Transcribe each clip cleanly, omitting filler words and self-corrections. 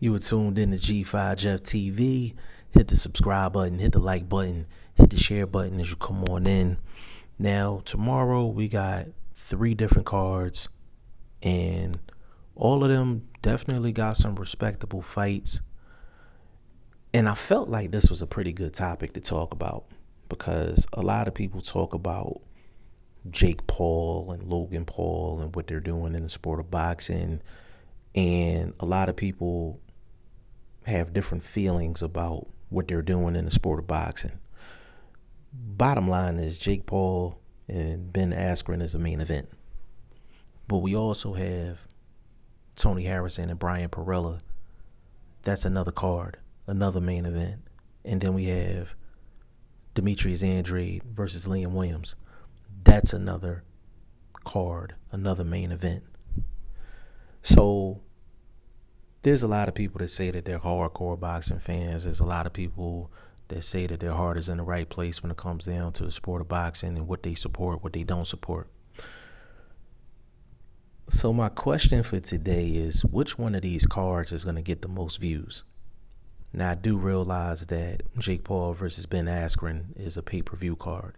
You were tuned in to G5 Jeff TV. Hit the subscribe button, hit the like button, hit the share button as you come on in. Now, tomorrow we got 3 different cards, and all of them definitely got some respectable fights. And I felt like this was a pretty good topic to talk about because a lot of people talk about Jake Paul and Logan Paul and what they're doing in the sport of boxing. And a lot of people have different feelings about what they're doing in the sport of boxing. Bottom line is Jake Paul and Ben Askren is the main event. But we also have Tony Harrison and Brian Perrella. That's another card, another main event. And then we have Demetrius Andrade versus Liam Williams. That's another card, another main event. So there's a lot of people that say that they're hardcore boxing fans. There's a lot of people that say that their heart is in the right place when it comes down to the sport of boxing and what they support, what they don't support. So my question for today is, which one of these cards is going to get the most views? Now, I do realize that Jake Paul versus Ben Askren is a pay-per-view card,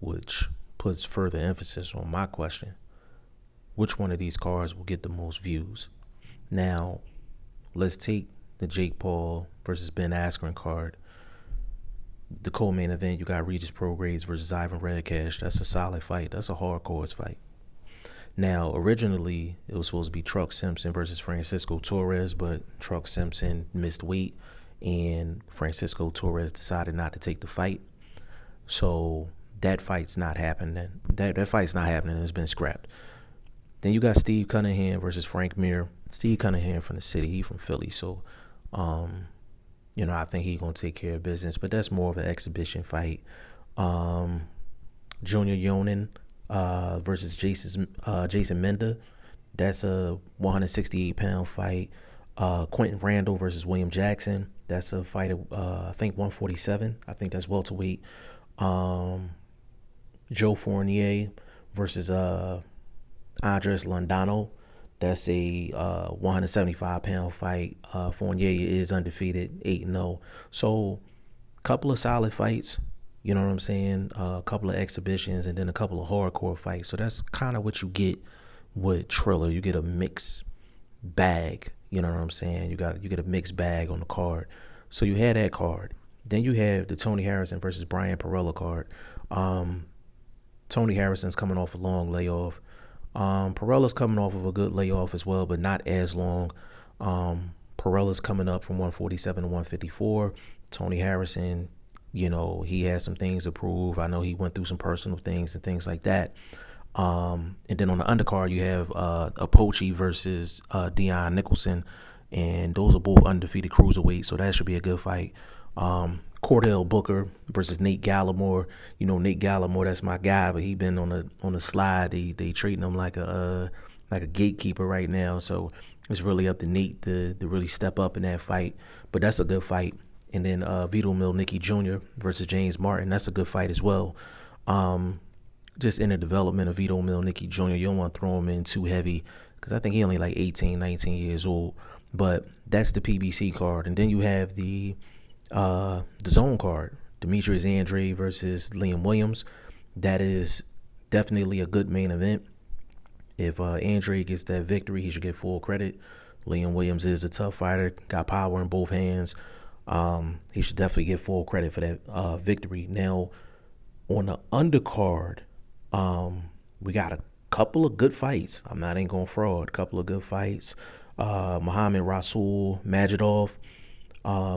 which puts further emphasis on my question. Which one of these cards will get the most views? Now, let's take the Jake Paul versus Ben Askren card. The co-main event, you got Regis Prograis versus Ivan Redcash. That's a solid fight. That's a hardcore fight. Now, originally, it was supposed to be Truck Simpson versus Francisco Torres, but Truck Simpson missed weight, and Francisco Torres decided not to take the fight. So that fight's not happening. That fight's not happening. It's been scrapped. Then you got Steve Cunningham versus Frank Mir. Steve Cunningham from the city. He from Philly. So, I think he's going to take care of business. But that's more of an exhibition fight. Junior Yonan versus Jason Menda. That's a 168-pound fight. Quentin Randall versus William Jackson. That's a fight at, I think, 147. I think that's welterweight. Joe Fournier versus Andres Londano. That's a 175-pound fight. Fournier is undefeated, 8-0. So, a couple of solid fights. You know what I'm saying? A couple of exhibitions and then a couple of hardcore fights. So that's kind of what you get with Triller. You get a mixed bag. You know what I'm saying? You get a mixed bag on the card. So you had that card. Then you have the Tony Harrison versus Brian Perrella card. Tony Harrison's coming off a long layoff. Perrella's coming off of a good layoff as well, but not as long. Perrella's coming up from 147 to 154. Tony Harrison, he has some things to prove. I know he went through some personal things and things like that. And then on the undercard, you have Apoche versus Dion Nicholson, and those are both undefeated cruiserweights, so that should be a good fight. Cordell Booker versus Nate Gallimore. Nate Gallimore, that's my guy, but he been on the slide. They treating him like a gatekeeper right now. So it's really up to Nate to really step up in that fight. But that's a good fight. And then Vito Milnicki Jr. versus James Martin. That's a good fight as well. Just in the development of Vito Milnicki Jr., you don't want to throw him in too heavy because I think he only like 18, 19 years old. But that's the PBC card. And then you have the zone card, Demetrius Andrade versus Liam Williams. That is definitely a good main event. If Andrade gets that victory, he should get full credit. Liam Williams is a tough fighter, got power in both hands. He should definitely get full credit for that victory. Now, on the undercard, we got a couple of good fights. I ain't going to fraud. A couple of good fights. Muhammad Rasul Majidov.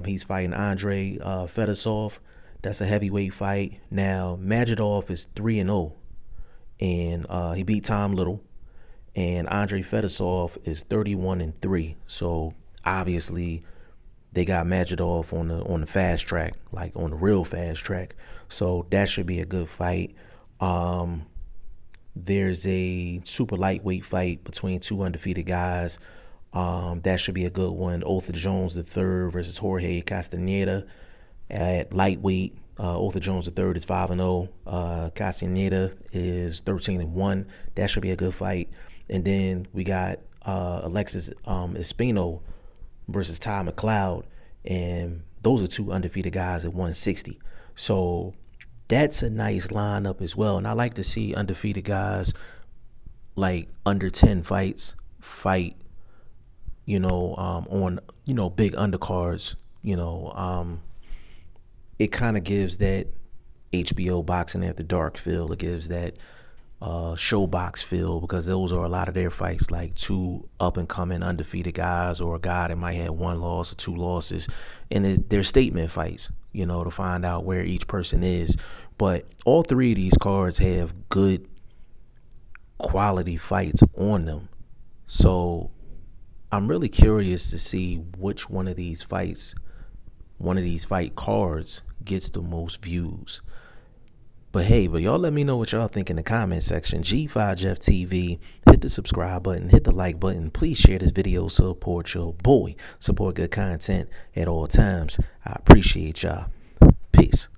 He's fighting Andre Fedosov. That's a heavyweight fight. Now, Majidov is 3-0, and he beat Tom Little. And Andre Fedosov is 31-3. So obviously, they got Majidov on the fast track, like on the real fast track. So that should be a good fight. There's a super lightweight fight between 2 undefeated guys. That should be a good one. Otha Jones III versus Jorge Castaneda at lightweight. Otha Jones III is 5-0. Castaneda is 13-1. That should be a good fight. And then we got Alexis Espino versus Ty McLeod, and those are two undefeated guys at 160. So that's a nice lineup as well. And I like to see undefeated guys like under 10 fights fight, on, big undercards. It kind of gives that HBO boxing after dark feel. It gives that showbox feel, because those are a lot of their fights, like two up and coming undefeated guys, or a guy that might have one loss or two losses, and they're statement fights, to find out where each person is. But all three of these cards have good quality fights on them. So I'm really curious to see which one of these fight cards gets the most views. But y'all let me know what y'all think in the comment section. G5 Jeff TV, hit the subscribe button, hit the like button. Please share this video, support your boy, support good content at all times. I appreciate y'all. Peace.